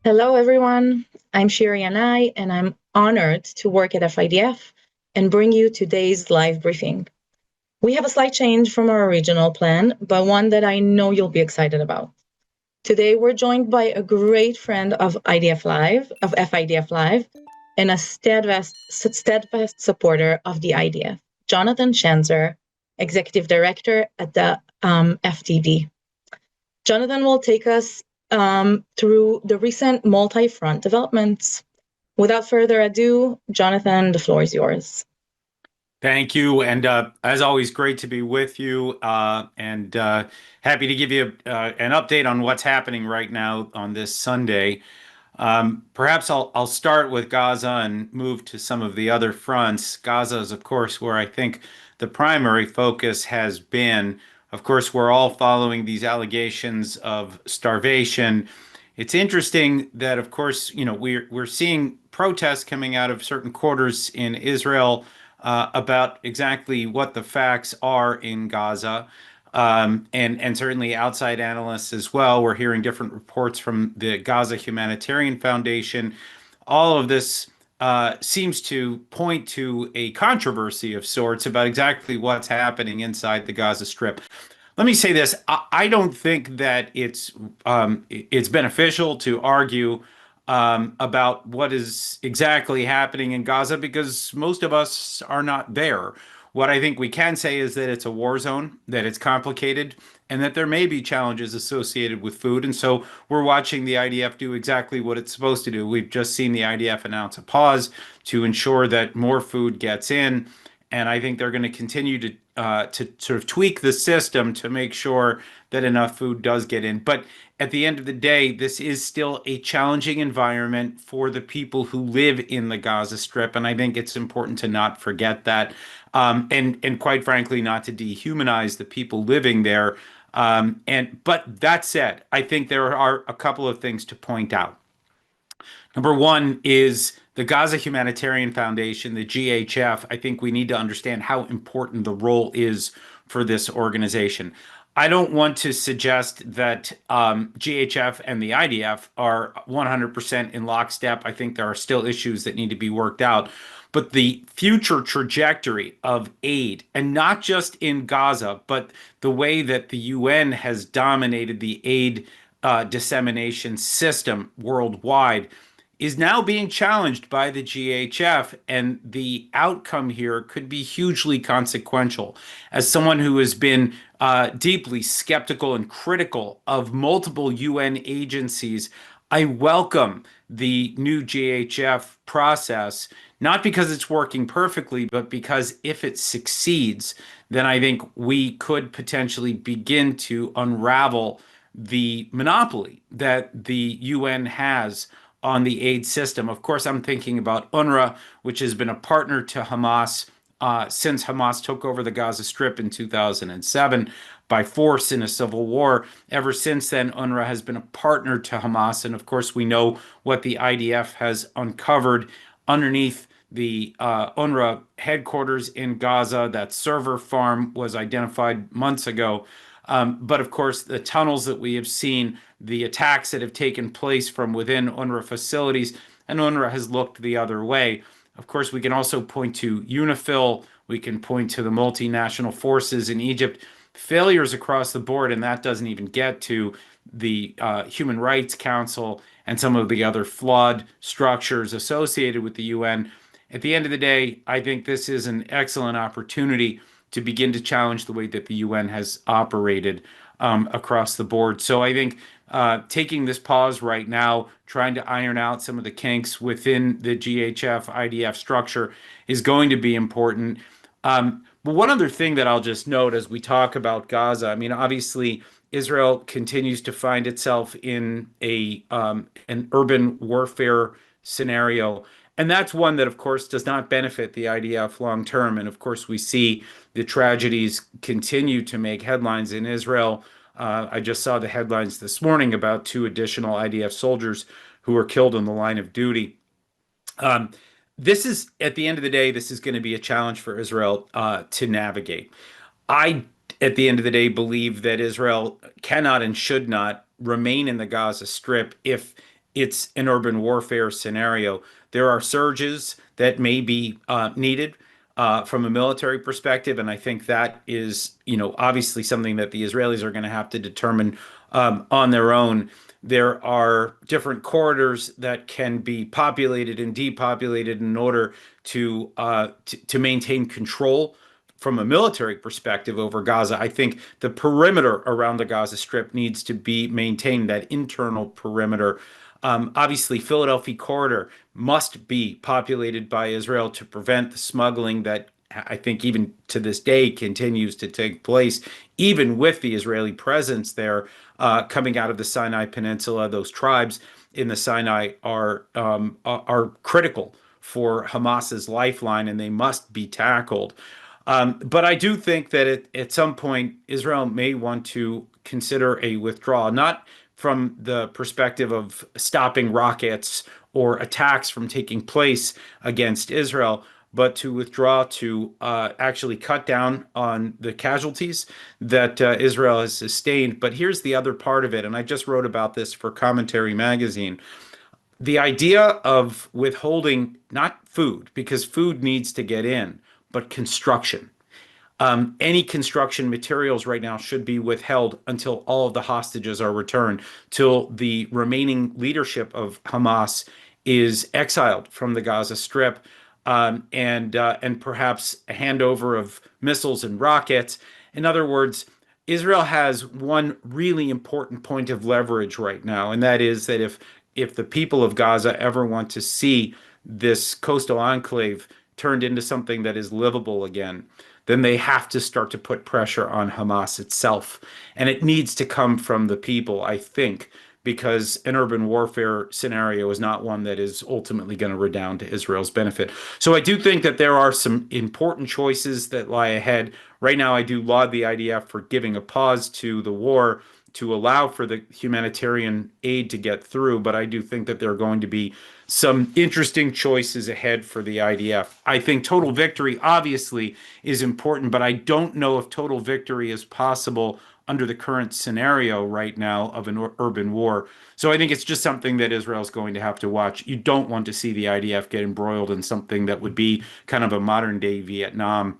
Hello, everyone. I'm Shiri Yanay, and I'm honored to work at FIDF and bring you today's live briefing. We have a slight change from our original plan, but one that I know you'll be excited about. Today, we're joined by a great friend of FIDF Live, and a steadfast supporter of the IDF, Jonathan Schanzer, Executive Director at the FDD. Jonathan will take us through the recent multi-front developments. Without further ado, Jonathan, the floor is yours. Thank you, and as always, great to be with you, and happy to give you an update on what's happening right now on this Sunday. Perhaps I'll start with Gaza and move to some of the other fronts. Gaza is, of course, where I think the primary focus has been. Of course, we're all following these allegations of starvation. It's interesting that, of course, we're seeing protests coming out of certain quarters in Israel about exactly what the facts are in Gaza. And certainly outside analysts as well. We're hearing different reports from the Gaza Humanitarian Foundation. All of this seems to point to a controversy of sorts about exactly what's happening inside the Gaza Strip. Let me say this: I don't think that it's beneficial to argue about what is exactly happening in Gaza because most of us are not there. What I think we can say is that it's a war zone, that it's complicated, and that there may be challenges associated with food. And so we're watching the IDF do exactly what it's supposed to do. We've just seen the IDF announce a pause to ensure that more food gets in. And I think they're going to continue to sort of tweak the system to make sure that enough food does get in. But at the end of the day, this is still a challenging environment for the people who live in the Gaza Strip. And I think it's important to not forget that. And quite frankly, not to dehumanize the people living there. But that said, I think there are a couple of things to point out. Number one is the Gaza Humanitarian Foundation, the GHF. I think we need to understand how important the role is for this organization. I don't want to suggest that GHF and the IDF are 100% in lockstep. I think there are still issues that need to be worked out. But the future trajectory of aid, and not just in Gaza, but the way that the UN has dominated the aid dissemination system worldwide, is now being challenged by the GHF, and the outcome here could be hugely consequential. As someone who has been deeply skeptical and critical of multiple UN agencies, I welcome the new GHF process, not because it's working perfectly, but because if it succeeds, then I think we could potentially begin to unravel the monopoly that the UN has on the aid system. Of course, I'm thinking about UNRWA, which has been a partner to Hamas since Hamas took over the Gaza Strip in 2007 by force in a civil war. Ever since then, UNRWA has been a partner to Hamas. And of course, we know what the IDF has uncovered underneath the UNRWA headquarters in Gaza. That server farm was identified months ago. But of course, the tunnels that we have seen, the attacks that have taken place from within UNRWA facilities, and UNRWA has looked the other way. Of course, we can also point to UNIFIL. We can point to the multinational forces in Egypt. Failures across the board, and that doesn't even get to the Human Rights Council and some of the other flawed structures associated with the UN. At the end of the day, I think this is an excellent opportunity to begin to challenge the way that the UN has operated across the board. So I think taking this pause right now, trying to iron out some of the kinks within the GHF IDF structure is going to be important. But one other thing that I'll just note as we talk about Gaza, I mean, obviously, Israel continues to find itself in an urban warfare scenario. And that's one that, of course, does not benefit the IDF long term. And of course, we see the tragedies continue to make headlines in Israel. I just saw the headlines this morning about 2 additional IDF soldiers who were killed in the line of duty. This is, at the end of the day, this is going to be a challenge for Israel to navigate. I, at the end of the day, believe that Israel cannot and should not remain in the Gaza Strip if it's an urban warfare scenario. There are surges that may be needed from a military perspective, and I think that is, obviously something that the Israelis are going to have to determine on their own. There are different corridors that can be populated and depopulated in order to maintain control from a military perspective over Gaza. I think the perimeter around the Gaza Strip needs to be maintained, that internal perimeter. Obviously, Philadelphia corridor must be populated by Israel to prevent the smuggling that I think even to this day continues to take place, even with the Israeli presence there coming out of the Sinai Peninsula. Those tribes in the Sinai are critical for Hamas's lifeline, and they must be tackled. But I do think that at some point, Israel may want to consider a withdrawal, not from the perspective of stopping rockets or attacks from taking place against Israel, but to withdraw to actually cut down on the casualties that Israel has sustained. But here's the other part of it, and I just wrote about this for Commentary Magazine. The idea of withholding not food, because food needs to get in, but construction. Any construction materials right now should be withheld until all of the hostages are returned, till the remaining leadership of Hamas is exiled from the Gaza Strip, and perhaps a handover of missiles and rockets. In other words, Israel has one really important point of leverage right now, and that is that if the people of Gaza ever want to see this coastal enclave turned into something that is livable again, then they have to start to put pressure on Hamas itself. And it needs to come from the people, I think, because an urban warfare scenario is not one that is ultimately going to redound to Israel's benefit. So I do think that there are some important choices that lie ahead. Right now, I do laud the IDF for giving a pause to the war to allow for the humanitarian aid to get through, but I do think that there are going to be some interesting choices ahead for the IDF. I think total victory obviously is important, but I don't know if total victory is possible under the current scenario right now of an urban war. So I think it's just something that Israel's going to have to watch. You don't want to see the IDF get embroiled in something that would be kind of a modern day Vietnam.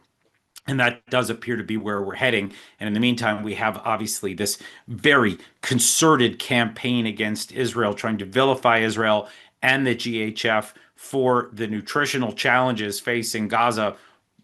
And that does appear to be where we're heading. And in the meantime, we have obviously this very concerted campaign against Israel, trying to vilify Israel and the GHF for the nutritional challenges facing Gaza.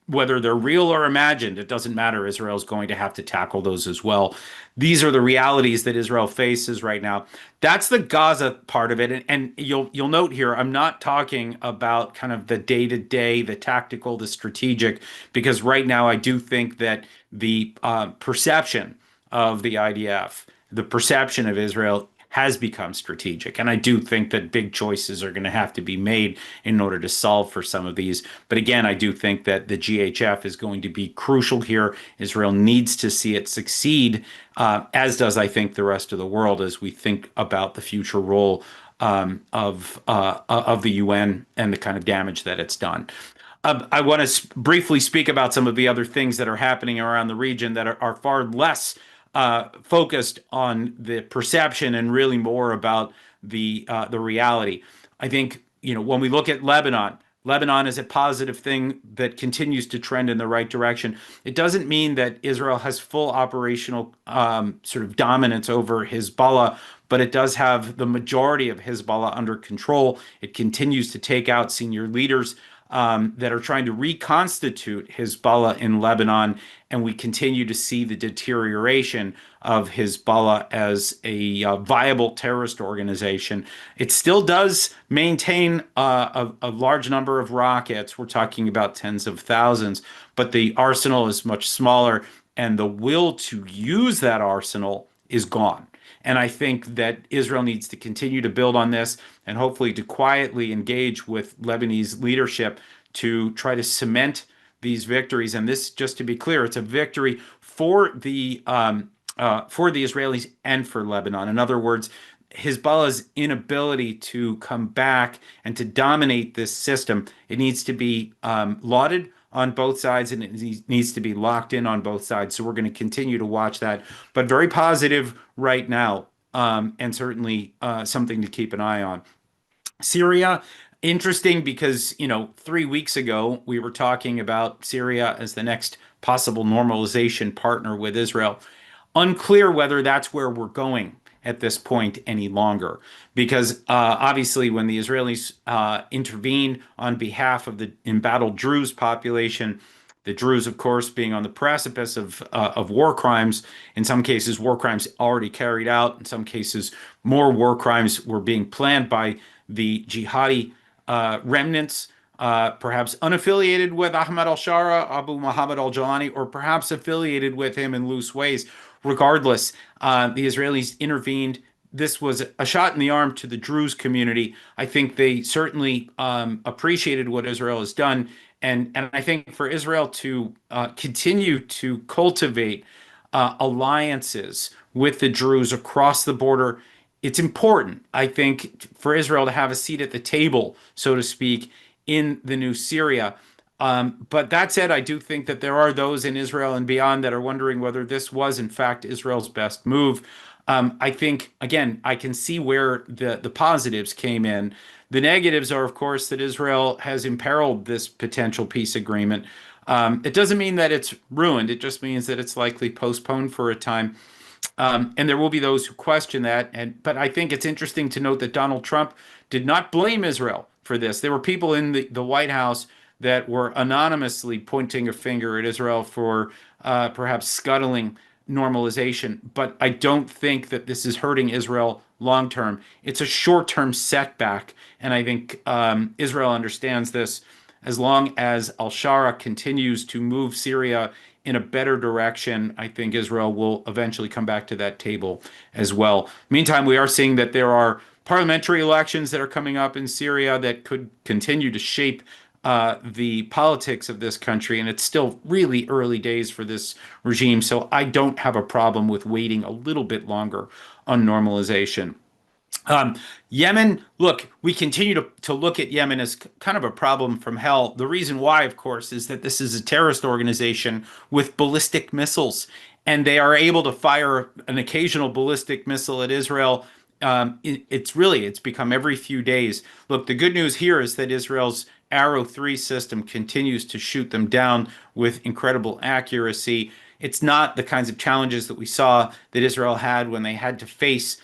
Whether they're real or imagined, it doesn't matter. Israel's going to have to tackle those as well. These are the realities that Israel faces right now. That's the Gaza part of it. And you'll note here, I'm not talking about kind of the day-to-day, the tactical, the strategic, because right now I do think that the perception of the IDF, the perception of Israel has become strategic. And I do think that big choices are going to have to be made in order to solve for some of these. But again, I do think that the GHF is going to be crucial here. Israel needs to see it succeed, as does, I think, the rest of the world as we think about the future role of the UN and the kind of damage that it's done. I want to briefly speak about some of the other things that are happening around the region that are far less focused on the perception and really more about the reality. I think, when we look at Lebanon, Lebanon is a positive thing that continues to trend in the right direction. It doesn't mean that Israel has full operational sort of dominance over Hezbollah, but it does have the majority of Hezbollah under control. It continues to take out senior leaders that are trying to reconstitute Hezbollah in Lebanon, and we continue to see the deterioration of Hezbollah as a viable terrorist organization. It still does maintain a large number of rockets. We're talking about tens of thousands, but the arsenal is much smaller, and the will to use that arsenal is gone. And I think that Israel needs to continue to build on this and hopefully to quietly engage with Lebanese leadership to try to cement these victories. And this, just to be clear, it's a victory for the Israelis and for Lebanon. In other words, Hezbollah's inability to come back and to dominate this system, it needs to be lauded on both sides, and it needs to be locked in on both sides. So we're going to continue to watch that. But very positive right now and certainly something to keep an eye on. Syria, interesting because, 3 weeks ago, we were talking about Syria as the next possible normalization partner with Israel. Unclear whether that's where we're going at this point any longer, because obviously, when the Israelis intervened on behalf of the embattled Druze population, the Druze, of course, being on the precipice of war crimes, in some cases, war crimes already carried out, in some cases, more war crimes were being planned by the jihadi remnants, perhaps unaffiliated with Ahmad al-Shara, Abu Muhammad al-Jalani, or perhaps affiliated with him in loose ways. Regardless, the Israelis intervened. This was a shot in the arm to the Druze community. I think they certainly appreciated what Israel has done. And I think for Israel to continue to cultivate alliances with the Druze across the border, it's important, I think, for Israel to have a seat at the table, so to speak, in the new Syria. But that said, I do think that there are those in Israel and beyond that are wondering whether this was, in fact, Israel's best move. I think, again, I can see where the positives came in. The negatives are, of course, that Israel has imperiled this potential peace agreement. It doesn't mean that it's ruined. It just means that it's likely postponed for a time. And there will be those who question that. But I think it's interesting to note that Donald Trump did not blame Israel for this. There were people in the White House that were anonymously pointing a finger at Israel for perhaps scuttling normalization. But I don't think that this is hurting Israel long term. It's a short term setback. And I think Israel understands this. As long as al-Shara continues to move Syria in a better direction, I think Israel will eventually come back to that table as well. Meantime, we are seeing that there are parliamentary elections that are coming up in Syria that could continue to shape the politics of this country, and it's still really early days for this regime. So I don't have a problem with waiting a little bit longer on normalization. Yemen, look, we continue to look at Yemen as kind of a problem from hell. The reason why, of course, is that this is a terrorist organization with ballistic missiles, and they are able to fire an occasional ballistic missile at Israel. It's become every few days. Look, the good news here is that Israel's Arrow 3 system continues to shoot them down with incredible accuracy. It's not the kinds of challenges that we saw that Israel had when they had to face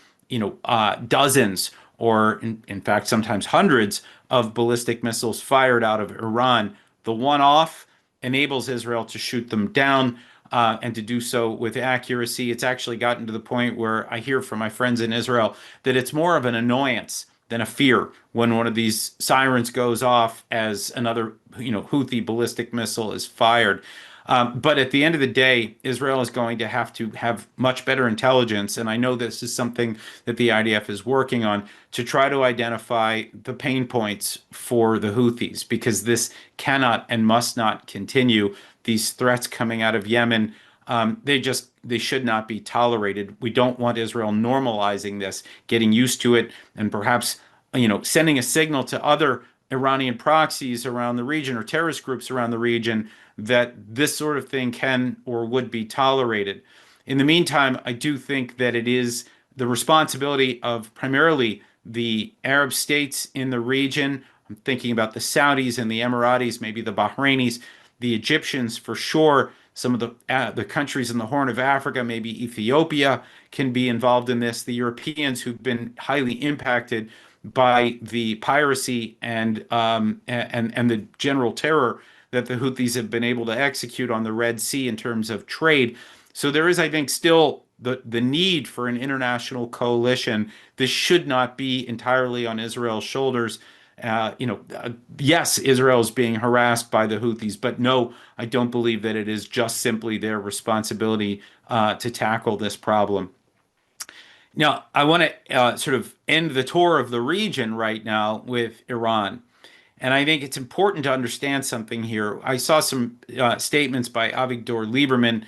dozens or in fact sometimes hundreds of ballistic missiles fired out of Iran. The one-off enables Israel to shoot them down and to do so with accuracy. It's actually gotten to the point where I hear from my friends in Israel that it's more of an annoyance than a fear when one of these sirens goes off as another Houthi ballistic missile is fired. But at the end of the day, Israel is going to have much better intelligence. And I know this is something that the IDF is working on to try to identify the pain points for the Houthis, because this cannot and must not continue. These threats coming out of Yemen, they should not be tolerated. We don't want Israel normalizing this, getting used to it, and perhaps, sending a signal to other Iranian proxies around the region or terrorist groups around the region that this sort of thing can or would be tolerated. In the meantime, I do think that it is the responsibility of primarily the Arab states in the region. I'm thinking about the Saudis and the Emiratis, maybe the Bahrainis, the Egyptians for sure. Some of the countries in the Horn of Africa, maybe Ethiopia, can be involved in this. The Europeans, who've been highly impacted by the piracy and the general terror that the Houthis have been able to execute on the Red Sea in terms of trade. So there is, I think, still the need for an international coalition. This should not be entirely on Israel's shoulders. Yes, Israel is being harassed by the Houthis, but no, I don't believe that it is just simply their responsibility to tackle this problem. Now, I want to sort of end the tour of the region right now with Iran. And I think it's important to understand something here. I saw some statements by Avigdor Lieberman,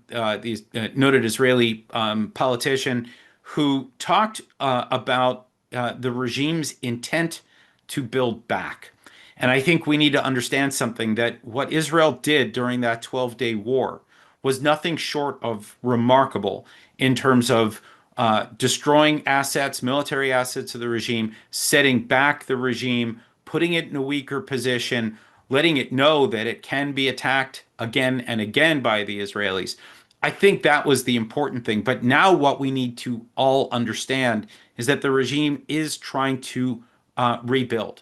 the noted Israeli politician, who talked about the regime's intent to build back. And I think we need to understand something, that what Israel did during that 12-day war was nothing short of remarkable in terms of destroying assets, military assets of the regime, setting back the regime, putting it in a weaker position, letting it know that it can be attacked again and again by the Israelis. I think that was the important thing. But now what we need to all understand is that the regime is trying to rebuild.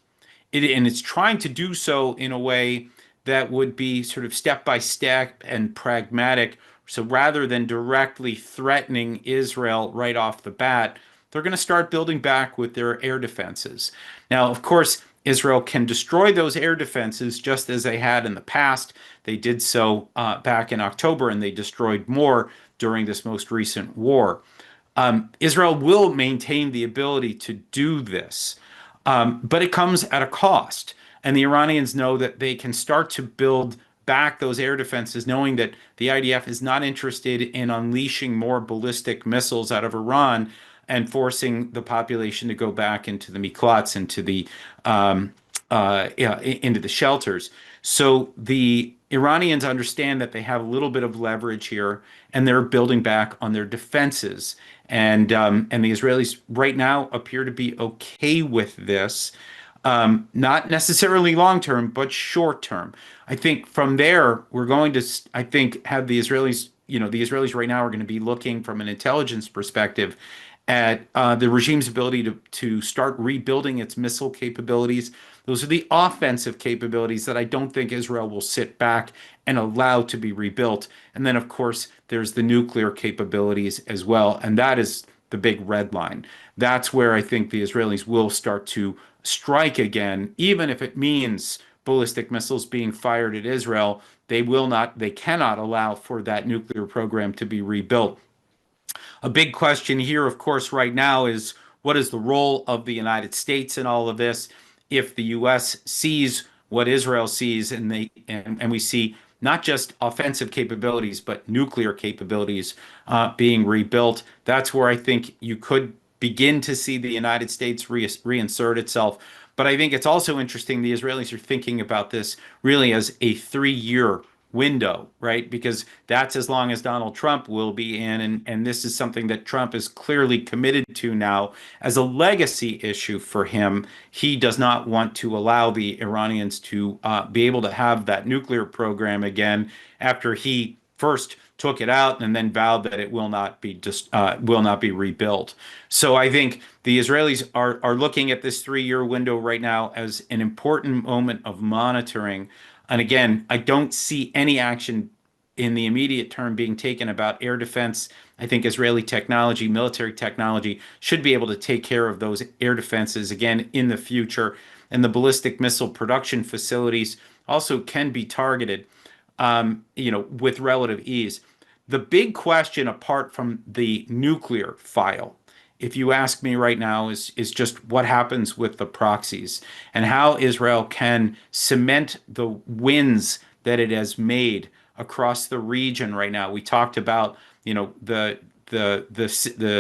And it's trying to do so in a way that would be sort of step by step and pragmatic. So rather than directly threatening Israel right off the bat, they're going to start building back with their air defenses. Now, of course, Israel can destroy those air defenses just as they had in the past. They did so back in October, and they destroyed more during this most recent war. Israel will maintain the ability to do this, but it comes at a cost. And the Iranians know that they can start to build back those air defenses, knowing that the IDF is not interested in unleashing more ballistic missiles out of Iran and forcing the population to go back into the miklats, into the shelters. So the Iranians understand that they have a little bit of leverage here, and they're building back on their defenses. And the Israelis right now appear to be okay with this, not necessarily long term, but short term. I think from there we're going to, I think, have the Israelis. The Israelis right now are going to be looking from an intelligence perspective at the regime's ability to start rebuilding its missile capabilities. Those are the offensive capabilities that I don't think Israel will sit back and allow to be rebuilt. And then, of course, there's the nuclear capabilities as well. And that is the big red line. That's where I think the Israelis will start to strike again, even if it means ballistic missiles being fired at Israel. They cannot allow for that nuclear program to be rebuilt. A big question here, of course, right now is what is the role of the United States in all of this? If the U.S. sees what Israel sees, and we see not just offensive capabilities but nuclear capabilities being rebuilt, that's where I think you could begin to see the United States reinsert itself. But I think it's also interesting the Israelis are thinking about this really as a 3-year window, right? Because that's as long as Donald Trump will be in. And this is something that Trump is clearly committed to now as a legacy issue for him. He does not want to allow the Iranians to be able to have that nuclear program again after he first took it out and then vowed that it will not be rebuilt. So I think the Israelis are looking at this 3-year window right now as an important moment of monitoring. And again, I don't see any action in the immediate term being taken about air defense. I think Israeli technology, military technology, should be able to take care of those air defenses again in the future. And the ballistic missile production facilities also can be targeted, with relative ease. The big question, apart from the nuclear file, if you ask me right now, is just what happens with the proxies and how Israel can cement the wins that it has made across the region right now. We talked about, the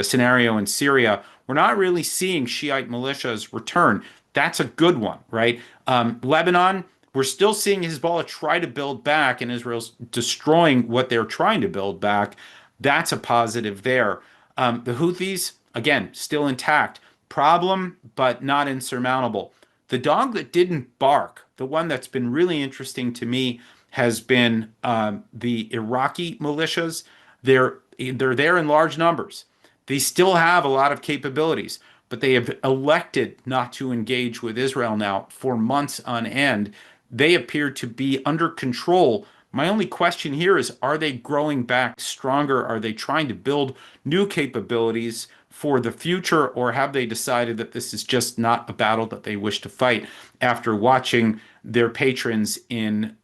scenario in Syria. We're not really seeing Shiite militias return. That's a good one, right? Lebanon, we're still seeing Hezbollah try to build back, and Israel's destroying what they're trying to build back. That's a positive there. The Houthis, again, still intact. Problem, but not insurmountable. The dog that didn't bark, the one that's been really interesting to me, has been the Iraqi militias. They're there in large numbers. They still have a lot of capabilities, but they have elected not to engage with Israel now for months on end. They appear to be under control. My only question here is, are they growing back stronger? Are they trying to build new capabilities for the future, or have they decided that this is just not a battle that they wish to fight after watching their patrons in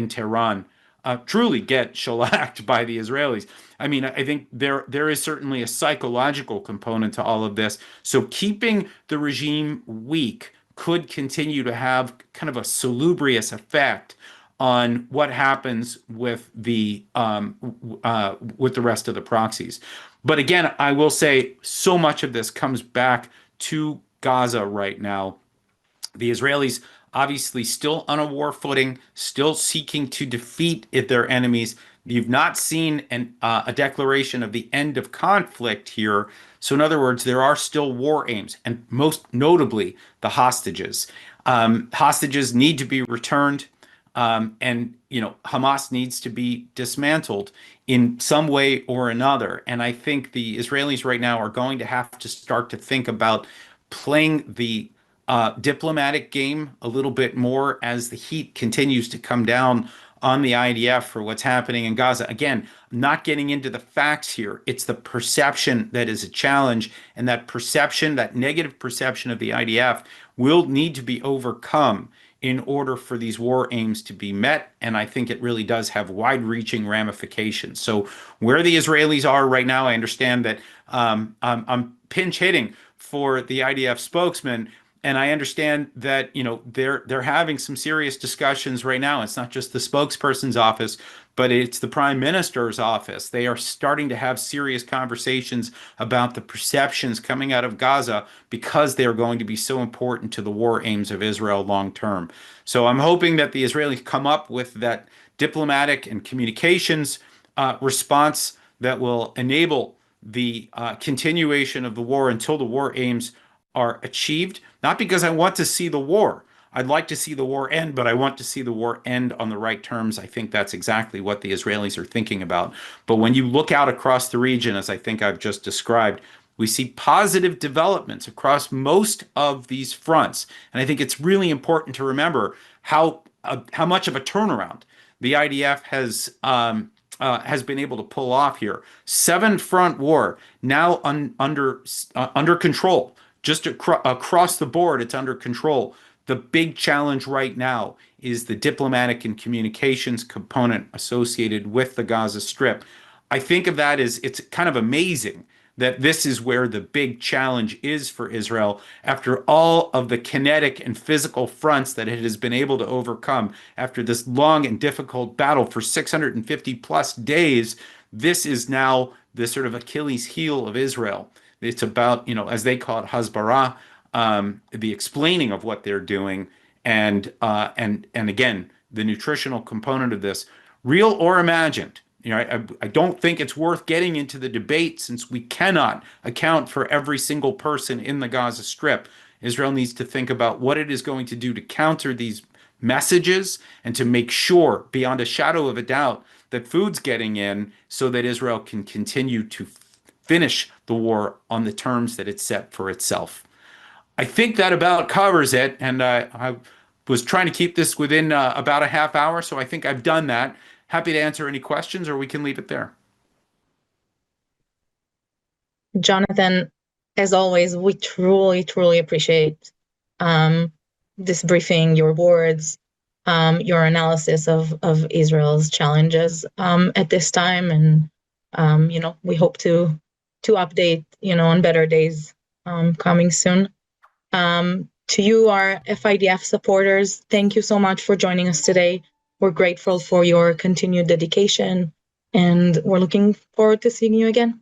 Tehran truly get shellacked by the Israelis? I mean, I think there is certainly a psychological component to all of this. So keeping the regime weak could continue to have kind of a salubrious effect on what happens with the rest of the proxies. But again, I will say so much of this comes back to Gaza right now. The Israelis obviously still on a war footing, still seeking to defeat their enemies. You've not seen a declaration of the end of conflict here. So, in other words, there are still war aims, and most notably, the hostages. Hostages need to be returned, and Hamas needs to be dismantled in some way or another. And I think the Israelis right now are going to have to start to think about playing the diplomatic game a little bit more as the heat continues to come down on the IDF for what's happening in Gaza. Again, not getting into the facts here. It's the perception that is a challenge, and that perception, that negative perception of the IDF, will need to be overcome in order for these war aims to be met. And I think it really does have wide-reaching ramifications. So where the Israelis are right now, I understand that I'm pinch hitting for the IDF spokesman, and I understand that they're having some serious discussions right now. It's not just the spokesperson's office, but it's the prime minister's office. They are starting to have serious conversations about the perceptions coming out of Gaza because they are going to be so important to the war aims of Israel long term. So I'm hoping that the Israelis come up with that diplomatic and communications response that will enable the continuation of the war until the war aims are achieved. Not because I want to see the war. I'd like to see the war end, but I want to see the war end on the right terms. I think that's exactly what the Israelis are thinking about. But when you look out across the region, as I think I've just described, we see positive developments across most of these fronts. And I think it's really important to remember how much of a turnaround the IDF has been able to pull off here. 7-front war now under control. Just across the board, it's under control. The big challenge right now is the diplomatic and communications component associated with the Gaza Strip. I think of that as it's kind of amazing that this is where the big challenge is for Israel after all of the kinetic and physical fronts that it has been able to overcome after this long and difficult battle for 650 plus days. This is now the sort of Achilles heel of Israel. It's about, as they call it, Hezbollah, the explaining of what they're doing, and again, the nutritional component of this, real or imagined. I don't think it's worth getting into the debate since we cannot account for every single person in the Gaza Strip. Israel needs to think about what it is going to do to counter these messages and to make sure, beyond a shadow of a doubt, that food's getting in so that Israel can continue to finish the war on the terms that it set for itself. I think that about covers it, and I was trying to keep this within about a half hour, so I think I've done that. Happy to answer any questions, or we can leave it there. Jonathan, as always, we truly, truly appreciate this briefing, your words, your analysis of Israel's challenges at this time, and we hope to update on better days coming soon. To you, our FIDF supporters, thank you so much for joining us today. We're grateful for your continued dedication, and we're looking forward to seeing you again.